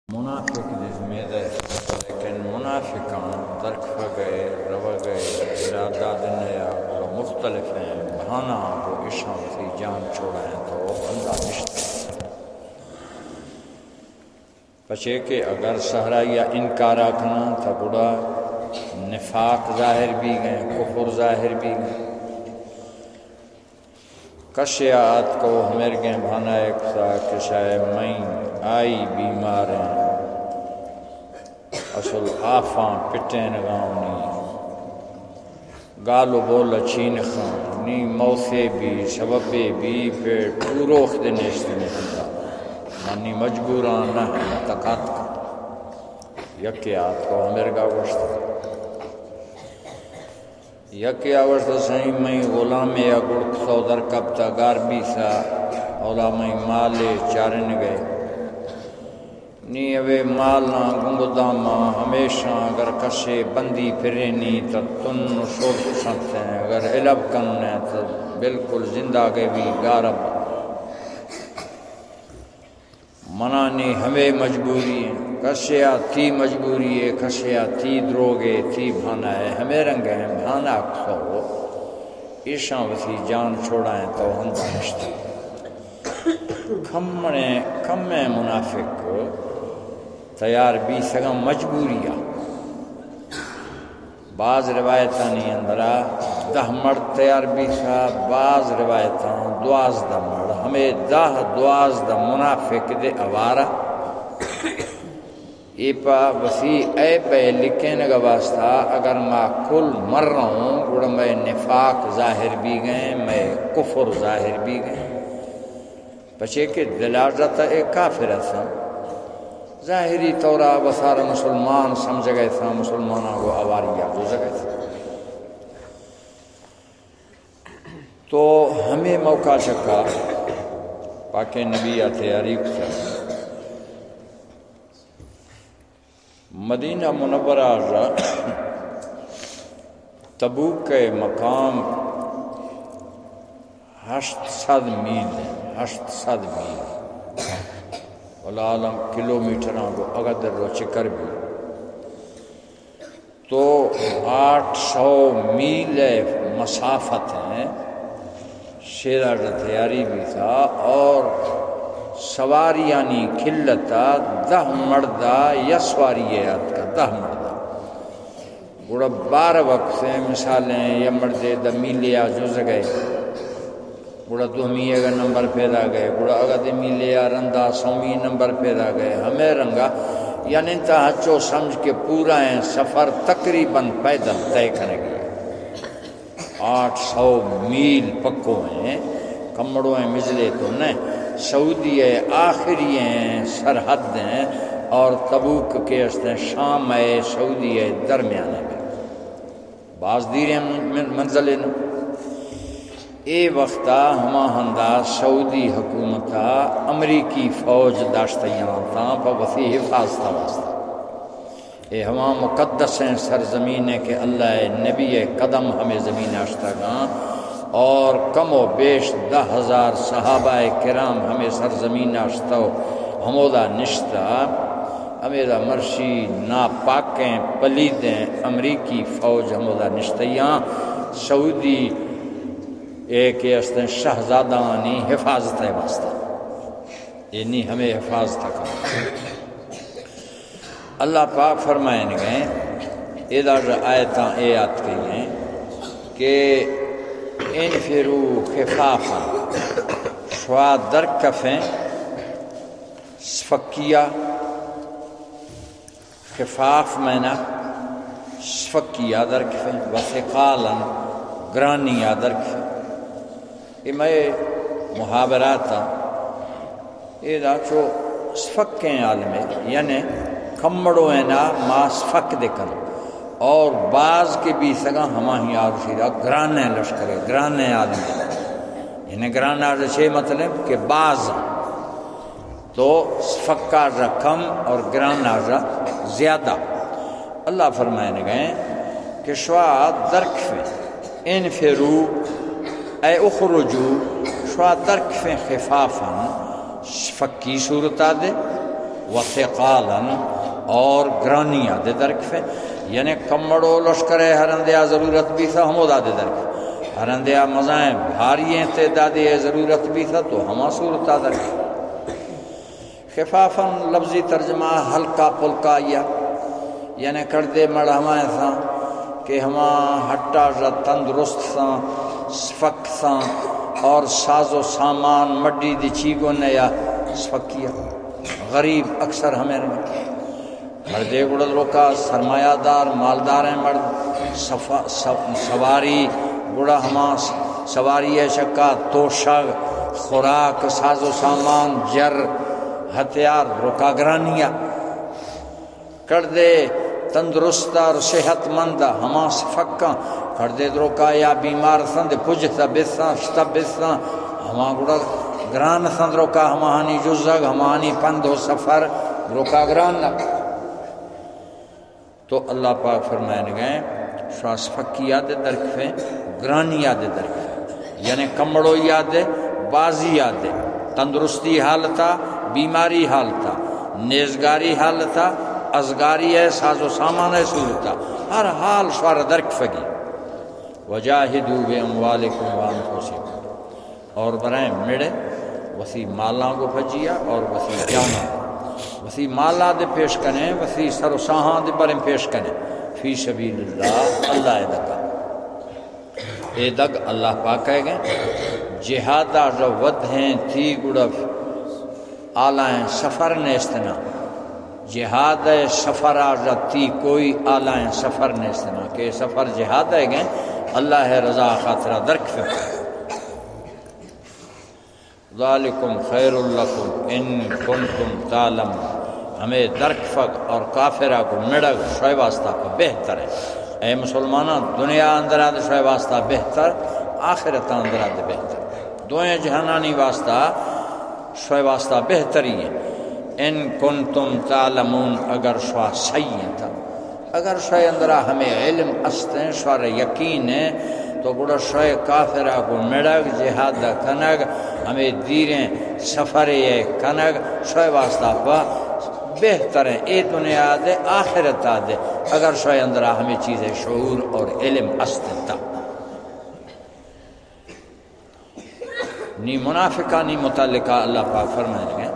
منافق دزمیده لیکن منافقان درکھ گئے رو گئے ارادہ دنیا و مختلف ہیں بہانا کو عشان سی جان چھوڑائیں تو بندہ نشتے پچھے کہ اگر سہرا یا انکار آکھنا تھا بڑا نفاق ظاہر بھی گئے کفر ظاہر بھی گئے کشیات کو ہمیر گئے بھانا ایک سا کشائے میں آئی بیماریں اصل آفاں پٹین گاؤنی گالو بول چین خان نی موسے بھی سببے بھی پیٹ پوروخ دنیشت میں ہندا مانی مجبوران نہ تقات کا یکیات کو ہمیر گا گوشت یکی آورت سائیں میں غلام یا گڑک سودر کب تا گاربی سا اولا میں مالے چارن گئے نی اوے مالنا گنگداما ہمیشہ اگر کشے بندی پھرینی تا تن شور سکتے ہیں اگر علب کرنے تا بالکل زندہ گئے بھی گارب منانی ہمیں مجبوری ہے کشیا تھی مجبوری ہے کشیا تھی دروگے تھی بھانا ہے ہمیں رنگ ہیں بھانا کھو ایشاں وسی جان چھوڑائیں تو ہم دانشتے کھمیں منافق تیار بھی سگم مجبوریہ بعض روایتانی اندرہ 10 مرد تیار بھی سا بعض روایتان 12 مرد ہمیں 10-12 منافق دے اوارہ ای پا وسیع اے پہ لکھیں گا واسطہ اگر میں کل مر رہا ہوں گوڑا میں نفاق ظاہر بھی گئے میں کفر ظاہر بھی گئے پچھے کہ دلاجت ایک کافر ایسا ظاہری طورہ بسارا مسلمان سمجھ گئے تھا مسلمانوں کو آواریہ گزر گئے تھا تو ہمیں موقع شکا پاکے نبی آتے عریق تھا مدینہ منورہ تبوک کے مقام 800 میل ہے 800 میل والعالم کلومیٹروں کو اگدر رو چکر بھی تو 800 میل مسافت ہیں شیرہ تیاری بھی تھا اور سواریانی کھلتا 10 مردہ یا سواریات کا 10 مردہ گوڑا 12 وقت سے مثالیں یا مردے 10 میلیا جوز گئے گوڑا 2 میلے کا نمبر پیدا گئے گوڑا اگر 2 میلیا رندہ 100 نمبر پیدا گئے ہمیں رنگا یعنی انتا ہچو سمجھ کے پورا ہیں سفر تقریباً پیدل طے کرے گئے 800 میل پکو ہیں کمڑوں ہیں مجلے تو نہیں سعودی ہے آخری ہیں سرحد ہیں اور تبوک کے استے شام ہے سعودی ہے درمیان ہے بعض دیر ہیں منزل اے وقتا ہما ہندہ سعودی حکومتا امریکی فوج داشتیاں تھا پا وسیع حفاظت واسطہ اے ہما مقدس ہیں سرزمین ہے کہ اللہ نبی قدم ہمیں زمین آشتا گاں اور کم و بیش 10,000 صحابہ کرام ہمیں سرزمین آشتا ہمودا نشتا ہمیدہ مرشی ناپاکیں پلیدیں امریکی فوج ہمودا نشتیاں سعودی ایک استن شہزادانی حفاظت ہے واسطہ یعنی ہمیں حفاظت کا اللہ پاک فرمائیں گئے ادھر آیتاں آیات کہی ہیں کہ انفروا خفافا شوا درکفیں سفکیہ خفاف مینا سفکیہ درکفیں وثقالا گرانیہ درکفیں یہ میں محاورات یہ دا چو سفکیں عالمیں یعنی کھمڑو ہیں نا ما سفک دکھن اور بعض کے بھی سگا ہماہی آرشیدہ گرانے لشکرے گرانے آدمی یعنی گرانے آرشی چھے مطلب کہ بعض تو سفکہ رقم اور گرانے آرشا زیادہ اللہ فرمائے گئے کہ شوا درکفیں انفرو اے اخرجو شوا درکفیں خفافاً فکی صورت دے وثقالا اور گرانیاں دے درکفے یعنی کمڑو لشکرے ہرندیا ضرورت بھی تھا ہمو دا دے درکفے ہرندیا مزائیں بھارییں تعدادی ضرورت بھی تھا تو ہما صورت درکفے خفافاً لفظی ترجمہ ہلکا پلکا یا یعنی کردے مڑ ہمائیں تھا کہ ہما ہٹا جا تندرست تھا سفک تھا اور ساز و سامان مڈی دی چیگوں نے یا سفکیا غریب اکثر ہمیں رہے مردے گڑل روکا سرمایہ دار مالدار ہیں مرد سواری گڑا ہما سواری ہے شکا توشہ خوراک ساز و سامان جر ہتھیار روکا گرانیا کر دے تندرست اور صحت مند ہما سفکا کر دے روکا یا بیمار سند پجتا بسا شتا بسا ہما گڑا گران سند روکا ہما ہنی جزگ ہما ہنی پند و سفر روکا گران تو اللہ پاک فرمائیں گئے شواس فکی یاد درکفے گرانی یاد درکفے یعنی کمڑو یاد بازی یاد تندرستی حالتا بیماری حالتا نیزگاری حالتا ازگاری ہے ساز و سامان ہے صورتا ہر حال شوار درکفگی وجاہدو بے اموالکم وانفسکم اور برائیں مڑے وسی مالاں کو پھجیا اور وسی جانا وسی مالا دے پیش کریں وسی سر و ساہاں دے بریں پیش کریں فی سبیل اللہ اللہ دکا اے دگ اللہ پاک کہے گئے جہادہ جو ود ہیں تھی گڑف آلائیں سفر نیستنا جہاد سفر آجتی کوئی آلائیں سفر نیستنا کہ سفر جہاد ہے گئے اللہ ہے رضا خاطرہ درک فکر ذالکم خیر لکم ان کنتم تعلم ہمیں درک فق اور کافرہ کو مڑگ شوئے واسطہ کو بہتر ہے اے مسلمانہ دنیا اندرہ دے شوئے واسطہ بہتر آخرت اندرہ دے بہتر دوئیں جہانانی واسطہ شوئے واسطہ بہتری ہے ان کنتم تعلمون اگر شوہ صحیح تھا اگر شوئے اندرہ ہمیں علم استیں شوہ یقین ہے تو گڑا شوئے کافرہ کو مڑگ جہاد دا کنگ ہمیں دیریں سفر یہ کنگ شوئے واسطہ پا بہتر ہیں اے دنیا دے آخرت دے اگر شوئے اندرہ ہمیں چیزیں شعور اور علم استیں تھا نی منافقہ نی متعلقہ اللہ پاک فرمائیں گے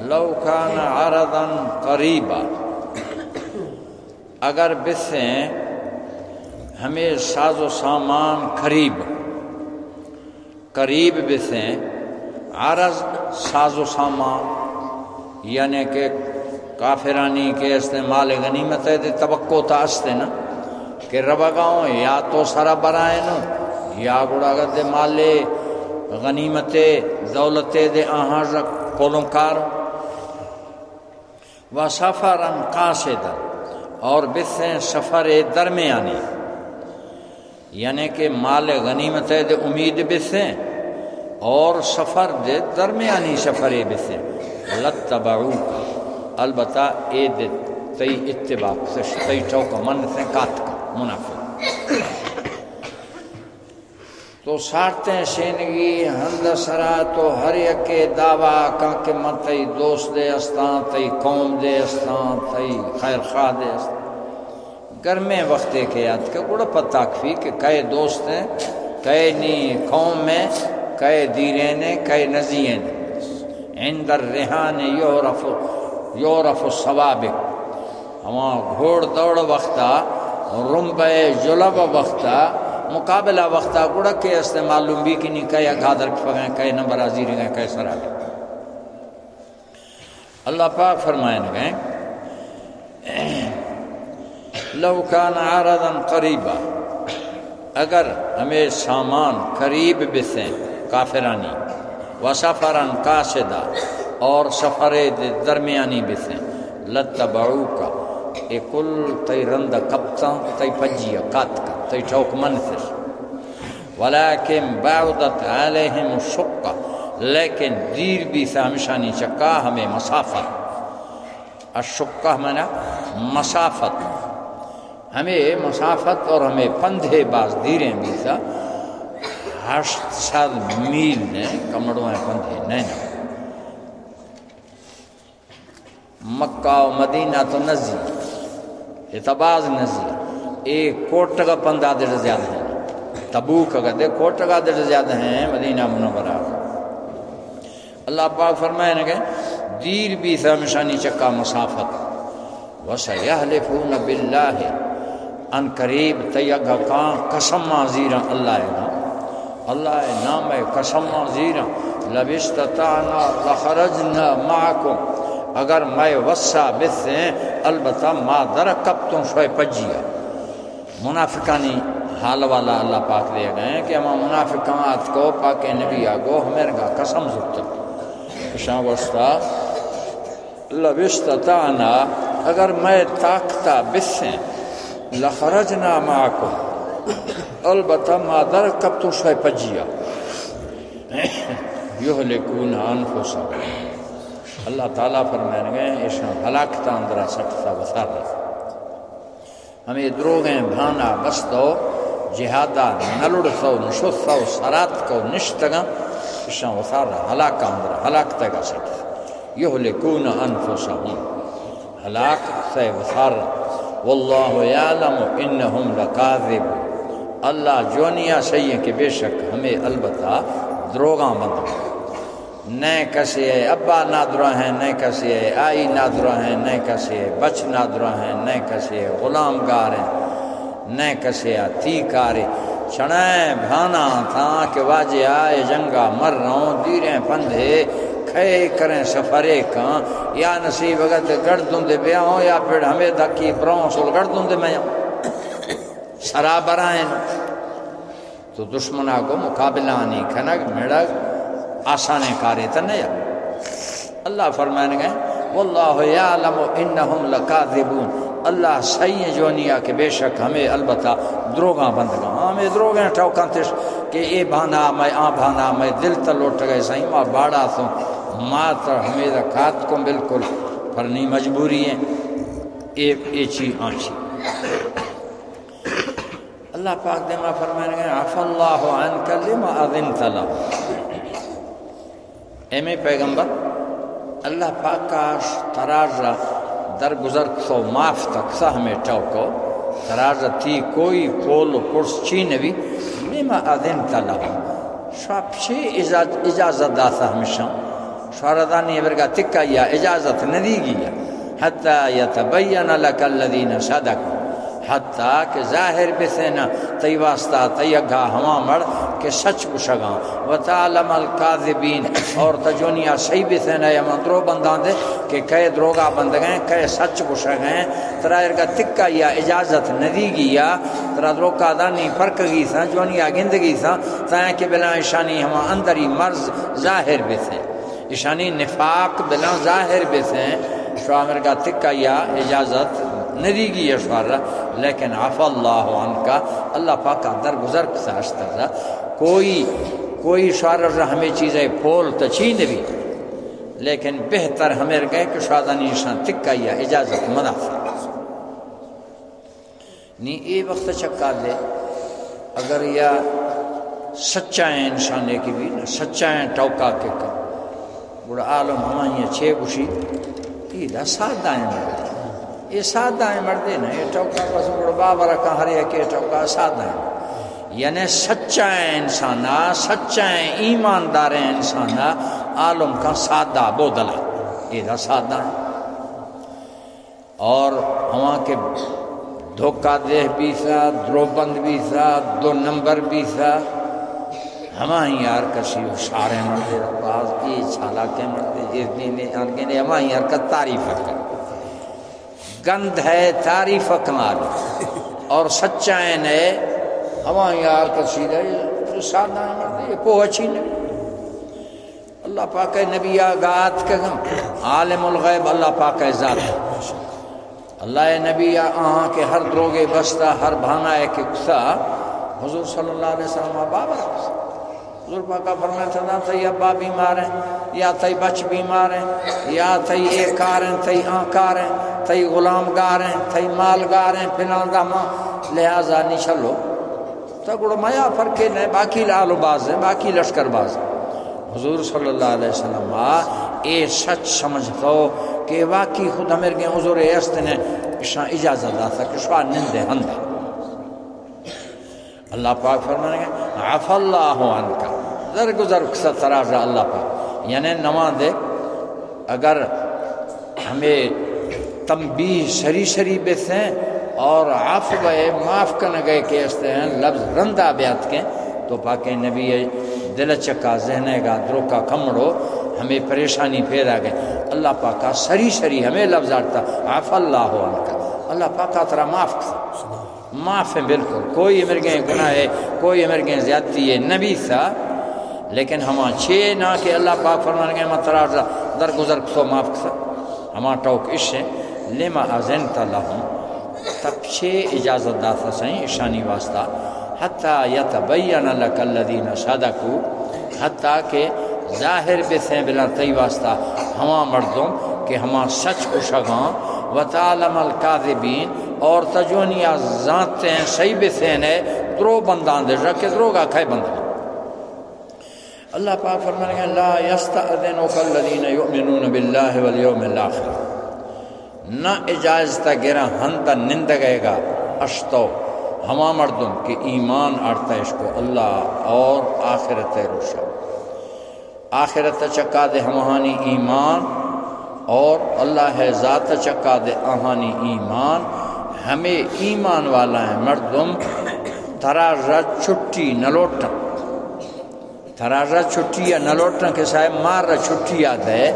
لو کان عرضا قریبا اگر بسیں ہمیں ساز و سامان قریب بسیں عرض ساز و سامان یعنی کہ کافرانی کے استعمال غنیمت ہے توقع تا استے نا کہ ربگاؤں یا تو سرا برائیں یا گڑا گدے مالے غنیمت دولت دے آہاں رکھ کولنکار و سفرن قاصدا اور بسیں سفر درمیانی یعنی کہ مال غنیمت دے امید بسیں اور سفر دے درمیانی سفر بسیں لتبعوک البتہ اے دے تی اتباع تی چوکا من سے کات کا منافق تو سارتے شینگی ہند سرا تو ہر یک دعویٰ کان کہ من تی دوست دے استان تی قوم دے استان تی خیر خواہ دے استان گرمے وقتے کے یاد کہ گوڑا پتہ کفی کہ کئے دوست ہیں کئے نی قوم میں کئے دیرین ہیں کئے نزیین عند الرحان یورف السوابق ہما گھوڑ دوڑ وقتا رنبہ جلب وقتا مقابلہ وقتا گوڑا کے استعمال لنبی کی نہیں کئے اگادر کفگیں کئے نمبر آزیریں گئے کئے سرا گئے اللہ پاک فرمائیں گئے لو کان عرضا قریبا اگر ہمیں سامان قریب بسیں کافرانی و سفرن قاصدا اور سفر درمیانی بسیں لتبعوکا اے کل تی رند کپتا تی پجیا کاتکا تی چوک منفر ولیکن بعدت علیہم الشقہ لیکن دیر بھی سے ہمشانی چکا ہمیں مسافت الشقہ منا مسافت ہمیں مسافت اور ہمیں پندھے باز دیریں بھی تھا 800 میل نے کمڑوں ہیں پندھے نہیں مکہ و مدینہ تو نزی اعتباز نزی ایک کوٹ کا پندہ در زیادہ ہیں تبوک کا دے کوٹ کا در زیادہ ہیں مدینہ منورہ اللہ پاک فرمائے کہ دیر بھی تھا مشانی چکا مسافت وَسَيَحْلِفُونَ بِاللَّهِ ان قریب تیگا کان قسم زیرا اللہ نام قسم زیرا لَبِسْتَطَعْنَا لَخَرَجْنَا مَعَكُمْ اگر میں وسع بثیں البتہ ما درکبتم شوئے پجیا منافقانی حال والا اللہ پاک دے گئے کہ ہم منافقات کو پاک نبی آگو ہمیں گا قسم زبتا شاہ وسطہ لَبِسْتَطَعْنَا اگر میں طاقتہ بثیں لخرجنا معکم البتہ ما درکبتم شوئے پجیا یہلکون انفسہم اللہ تعالیٰ فرمائیں گے ایشاں ہلاکتا اندرہ سکتا وثار رہا ہمیں دروگیں بھانا بستو جہادہ نلڑتو نشتو سرات کو نشتگا ایشاں وثار رہا ہلاکا اندرہ ہلاکتا گا سکتا یہلکون انفسہم ہلاک سے وثار واللہ یعلم انہم لکاذب اللہ جونیا سیئے کہ بے شک ہمیں البتہ دروگاں بند نئے کسی ہے ابا نادرہ ہیں نئے کسی ہے آئی نادرہ ہیں نئے کسی ہے بچ نادرہ ہیں نئے کسی ہے غلام گار ہیں نئے کسی ہے تیکارے چڑھائیں بھانا تھا کہ واجہ آئے جنگا مر رہوں دیریں پندھے کھے کریں سفرے کان یا نصیب اگر گردوں دے بیا ہوں یا پھر ہمیں دکی براؤں سول گردوں دے میں سرابر آئیں تو دشمنہ کو مقابلہ نہیں کھنک میڑک آسانے کارے تا نہیں اللہ فرمائیں گے واللہ یعلم انہم لکاذبون اللہ صحیح جونیا کہ بے شک ہمیں البتہ دروگاں بند گا ہمیں دروگیں ٹھوکاں تش کہ اے بھانا میں آ بھانا میں دل تا لوٹ گئے صحیح ماں باڑا تو ماں تا ہمیں رکھات کو بالکل پرنی مجبوری ہیں اے چی آنچی اللہ پاک دے ماں فرمائیں گے عفا اللہ عنک لما اذنت لہ اے میں پیغمبر اللہ پاک کا تراجہ در گزر تو معاف تک سا ہمیں ٹوکو تراجہ تھی کوئی پول پرس چینوی لما اذنت لہ شاپ چھ اجازت داتا ہمیشہ شواردانی برگا تکا یا اجازت ندی گیا حتی یتبین لک الذین صدقوا حتیٰ کہ ظاہر بسینا تی واسطہ تیگا ہما مڑ کہ سچ بشگاں وتعلم الکاذبین اور تجونیا صحیح بسینا یا مندرو بندان دے کہ کئے دروگا بند گئے کئے سچ بشگئے ترا ارگا تکا یا اجازت ندی گیا ترا دروکا دانی فرق گی سا جونیا گندگی سا تاں کہ بلا اشانی ہما اندری مرض ظاہر بسے اشانی نفاق بلا ظاہر بسے شوامر کا تکا یا اجازت ندی گی اشوارہ لیکن عفا اللہ عنکا اللہ پاکا در گزر کساشتا تھا کوئی شوارہ ہمیں چیزیں پھول تچین بھی لیکن بہتر ہمیں گئے کہ شوادانی نشان تکا یا اجازت منافع نہیں اے وقت چکا دے اگر یا سچائیں انسانے کی بھی سچائیں ٹوکا کے کر بڑا عالم ہمائیں چھے گوشی یہ دا سادائیں مردے یہ سادائیں مردے نا یہ ٹوکا بس بڑا بابا رکھا ہر ایک یہ ٹوکا سادائیں یعنی سچائیں انسانا سچائیں ایمانداریں انسانا عالم کا سادہ بودلا یہ دا سادائیں اور ہماں کے دھوکہ دہ بھی سا دروبند بھی سا دو نمبر بھی سا ہمائیں یار کسی اشارے مردے باز کی چھالا کے مردے اتنی ہمائیں یار کا تعریف کر گند ہے تعریف کمال اور سچائیں نے ہمائیں یار کسی دے سادہ مردے یہ پوہ اچھی نہیں اللہ پاک نبی آگات کے عالم الغیب اللہ پاک ذات اللہ نبی آہاں کے ہر دروگے بستہ ہر بھانا ایک اکسا حضور صلی اللہ علیہ وسلم بابا حضور پاکا فرمائے تھا تھی ابا بیمار ہیں یا تھی بچ بیمار ہیں یا تھی ایکار ہیں تھی آنکار ہیں تھی غلام گار ہیں تھی مال گار ہیں پھلان داما لہذا نہیں چلو تو گوڑا میا فرقے نہیں باقی لالو باز ہیں باقی لشکر باز ہیں حضور صلی اللہ علیہ وسلم اے سچ سمجھتو کہ واقعی خود ہمیں گئے حضور استنے اشان اجازت داتا کہ شوار نندے ہندہ اللہ پاک فرمانے گے عفا اللہ عنکا درگزر کسا تراجہ اللہ پاک یعنی نمان دے اگر ہمیں تنبیہ شری شری بیتیں اور عفو معاف کرنے گئے کہ استے ہیں لفظ رندہ بیات کے تو پاک نبی دل چکا ذہنے گا دروکا کمڑو ہمیں پریشانی پھیرا گئے اللہ پاکا سری شری ہمیں لفظ آتا عفا اللہ عنکا اللہ پاکا ترا معاف کر معاف ہے بالکل کوئی مرگیں گناہ ہے کوئی مرگیں زیادتی ہے نبی تھا لیکن ہما چھے نہ کہ اللہ پاک فرمانے گئے متراجہ درگزر کسو معاف کر ہما ٹوک اشے لما اذنت لہم تب چھے اجازت داتا سائیں اشانی واسطہ حتی یتبین لک الذین صدقوا حتی کہ ظاہر بسیں بلا تی واسطہ ہما مردوں کہ ہما سچ کشگاں وتعلم الکاذبین اور تجونیا ذاتیں صحیح بسیں ہے درو بندان دے رکھے دروگا کھائے بندان اللہ پاک فرمانے گا لا یستأذنک الذین یؤمنون باللہ والیوم الاخر نہ اجازت گرا ہنتا نند گئے گا اشتو ہما مردم کہ ایمان آرتا اس کو اللہ اور آخرت روشا آخرت چکا دے ہمانی ایمان اور اللہ ہے ذات چکا دے آہانی ایمان ہمیں ایمان والا ہے مردم ترا رج چھٹی نہ لوٹا ترا رج چھٹی یا نہ لوٹا کے صاحب مار رج چھٹی یاد ہے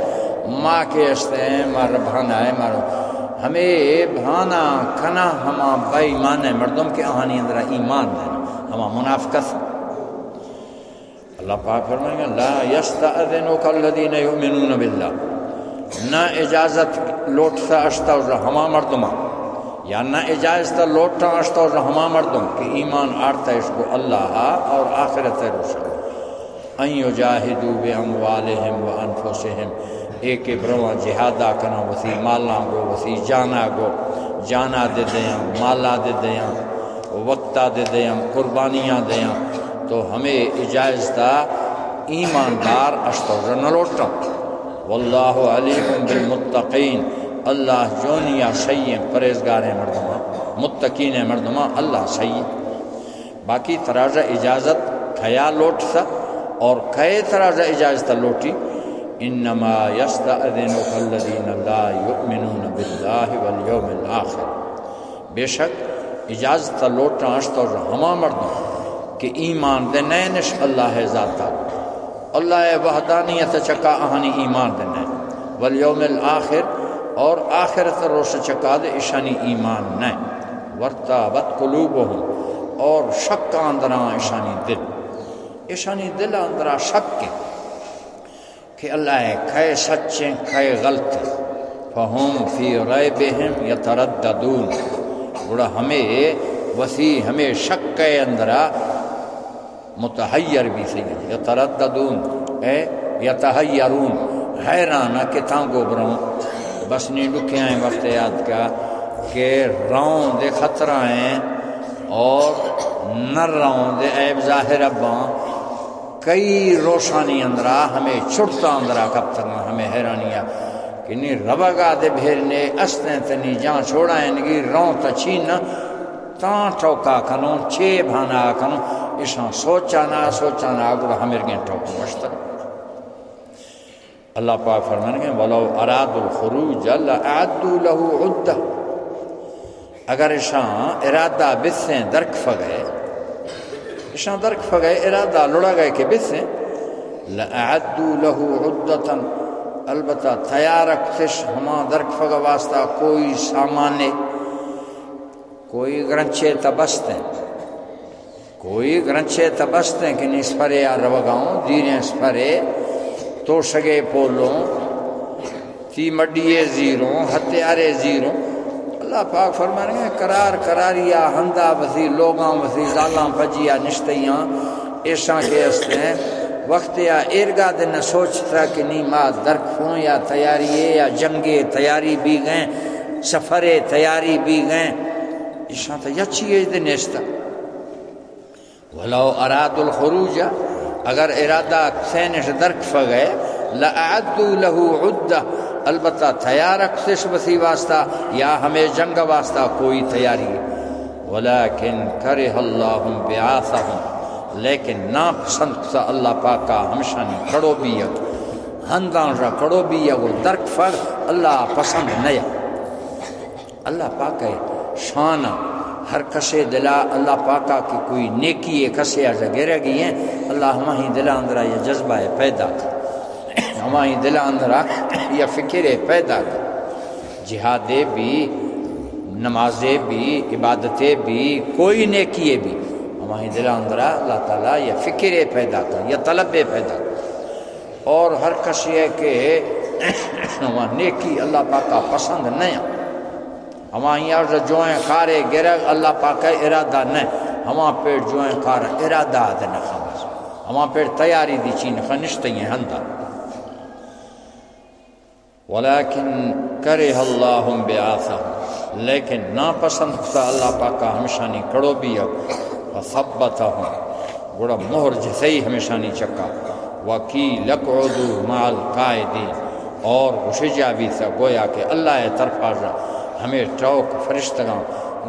ماں کے استے ہیں مار بھانا ہے مارو ہمیں بھانا کھنا ہما بائی ایمان ہے مردم کے آہانی اندرہ ایمان ہے ہما منافقت اللہ پاک فرمائیں گے لا یستأذنک الذین یؤمنون باللہ نہ اجازت لوٹتا اشتا ہما مردمہ یا نہ اجازت لوٹتا اشتا ہما مردم کہ ایمان آرتا اس کو اللہ اور آخرت روشن ان یجاہدوا باموالہم وانفسہم ایک برواں جہادہ کنا وسی مالا گو وسی جانا گو جانا دے دیاں مالا دے دیاں وقتہ دے دیاں قربانیاں دیاں تو ہمیں اجازتہ ایماندار اشتر نہ لوٹا واللہ علیم بالمتقین اللہ جونیا سید پریزگار مردمہ متقین مردمہ اللہ سید باقی تراجہ اجازت کھیا لوٹتا اور کھے تراجہ اجازت لوٹی انما یستأذنک الذین لا یؤمنون باللہ والیوم الاخر بے شک اجازت لوٹنا اشتر ہما مردم کہ ایمان دے نینش اللہ ہے ذاتا اللہ وحدانیت چکا آہانی ایمان دے نین والیوم الاخر اور آخرت روش چکا دے اشانی ایمان نین ورتابت قلوبہم اور شک اندران اشانی دل اندران شک کے کہ اللہ ہے کھائے سچیں کھائے غلط فہم فی ریبہم یترددون بڑا ہمیں وسیع ہمیں شک کے اندرا متحیر بھی سید یترددون اے یتحیرون حیرانہ کہ تانگو بروں بس نہیں لکھے ہیں وقت یاد کا کہ راؤں دے خطرہ ہیں اور نر راؤں دے عیب ظاہر اباں کئی روشانی اندرا ہمیں چھڑتا اندرا کب تک ہمیں حیرانیاں کہ نہیں ربگا دے بھیرنے استیں تنی جان چھوڑائیں نگی رون تا چھینا تاں ٹوکا کنوں چھے بھانا کنوں اشان سوچانا گوڑا ہمیں گئے ٹوکا مشتر اللہ پاک فرمانے گئے وَلَوْ أَرَادُوا الْخُرُوجَ لَأَعَدُّوا لَهُ عُدَّةً اگر اشان ارادہ بسیں درک فگئے اشان درک فگئے ارادہ لڑا گئے کہ بسیں لَأَعَدُّوا لَهُ عُدَّةً البتہ تیار اکتش ہما درک فگا واسطہ کوئی سامانے کوئی گرنچے تبستیں کہ نہیں سپرے یا روگاؤں دیریں سپرے تو شگے پولوں تی مڈیے زیروں ہتھیارے زیروں اللہ پاک فرمانے ہیں کراریا ہندہ وزی لوگاں وزی زالاں پجیا نشتیاں ایشاں کے استیں وقت یا ارگا دن سوچتا کہ نہیں ماں درکھوں یا تیاری یا جنگے تیاری بھی گئیں سفرے تیاری بھی گئیں ایشاں تا یچی دن ایستا وَلَوْ أَرَادُوا الْخُرُوجَ اگر ارادہ سینش درک فگئے لَأَعَدُّوا لَهُ عُدَّةً البتہ تیار رکھتش وسی واسطہ یا ہمیں جنگ واسطہ کوئی تیاری ولیکن کرہ اللہ بعاثہم لیکن نا پسند کتا اللہ پاکا ہمشانی کڑو بھی ہے ہندان را کڑو بھی ہے وہ درک فر اللہ پسند نیا اللہ پاکا شان ہر کسے دلا اللہ پاکا کی کوئی نیکی ہے کسے آجا گرہ گئی ہیں اللہ ہمیں دلا اندرہ یہ جذبہ پیدا کر ہمیں دلا اندرہ یہ فکر پیدا کر جہادیں بھی نمازیں بھی عبادتیں بھی کوئی نیکی بھی ہمیں دلا اندرہ اللہ تعالیٰ یہ فکر پیدا کر یہ طلب پیدا کر اور ہر کسی ہے کہ نیکی اللہ پاکا پسند نہیں ہمیں یار جوئیں کارے گرگ اللہ پاکا ارادہ نہیں ہمیں پیڑ جوئیں کار ارادہ دے نہ خواہش ہمیں پیڑ تیاری دی چین خنشتے ہیں ہندہ ولیکن کرہ اللہ بعاثہم لیکن ناپسند کتا اللہ پاکا ہمشانی کڑو بھی ہے وثبتہم گوڑا مہر جسے ہمشانی چکا وَقِيلَ اقْعُدُوا مَعَ الْقَاعِدِينَ اور گوشجا بھی تھا گویا کہ اللہ طرف آجا ہمیں ٹوک فرشتگاں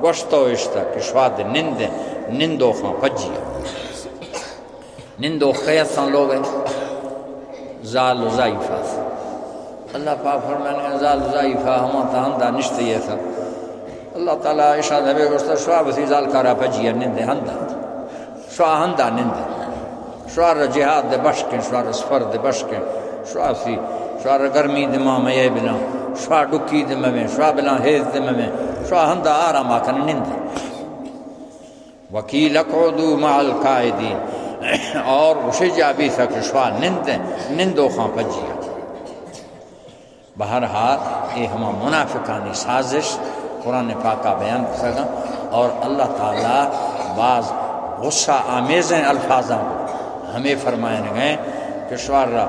گوشتو اشتا کہ شواد نندیں نندو خاں پجیا نندو خیصاں لوگ ہیں زال و ضائفہ اللہ پاک فرمانے زال و ضائفہ ہماں تہندہ نشتے یہ تھا اللہ تعالیٰ اشاد ہمیں گوشتا شواب سی زال کارا پجیا نندے ہندہ شواب ہندہ نندے شوار جہاد دے بشکیں شوار سفر دے بشکیں شوار سی شوار گرمی دے ماں میں بنا شوار ڈکی دے میں شوار بلا حیز دے میں شوار ہندہ آرام آکن نندے وَقِيلَ اقْعُدُوا مَعَ الْقَاعِدِينَ اور اسے جا بھی تھا کہ شوار نندے نندو خاں پجیا بہرحال یہ ہمیں منافقانی سازش قرآن پاکہ بیان سکا اور اللہ تعالیٰ بعض غصہ آمیزیں الفاظاں ہمیں فرمائیں گئے کہ شوار را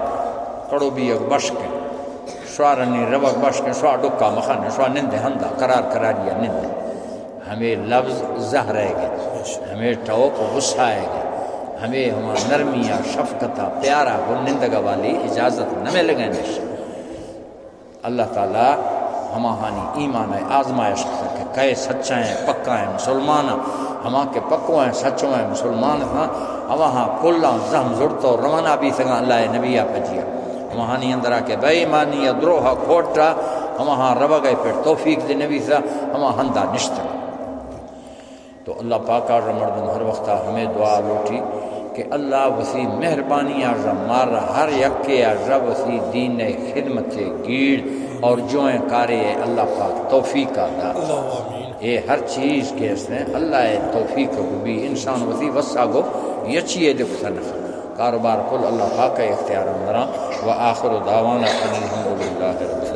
کڑو بھی ایک بشکیں شوار نی روک بشکیں شوار ڈکا مخانے شوار نندے ہندہ قرار قراریا نندے ہمیں لفظ زہرے گے ہمیں ٹوک غصہ آئے گے ہمیں ہمیں نرمیہ شفقتہ پیارا کو نندگا والی اجازت نہ مل گئے نشہ اللہ تعالیٰ ہمانی ایمان آزمائش کہ کئے سچا ہیں پکا ہیں مسلمان ہما کے پکو ہیں سچو ہیں مسلمان ہاں ہماں کلاں زہم زڑتو روانہ بھی سگاں اللہ نبیہ پجیا ہمانی اندرہ کے بے ایمانی دروہا کھوٹا ہماں رب گئے پر توفیق دے نبی سا ہماں ہندہ نشتہ تو اللہ پاکا رمردن ہر وقتہ ہمیں دعا لوٹی کہ اللہ وسی مہربانی آجا مار ہر یکے آجا وسی دین خدمت گیڑ اور جوئیں کارے اللہ پاک توفیق آدھا یہ ہر چیز کے اس نے اللہ توفیق کو بھی انسان وسی وسا گو یچیے دکھتا نفر کاروبار کل اللہ پاک اختیار اندران و آخر دعوانا الحمدللہ رب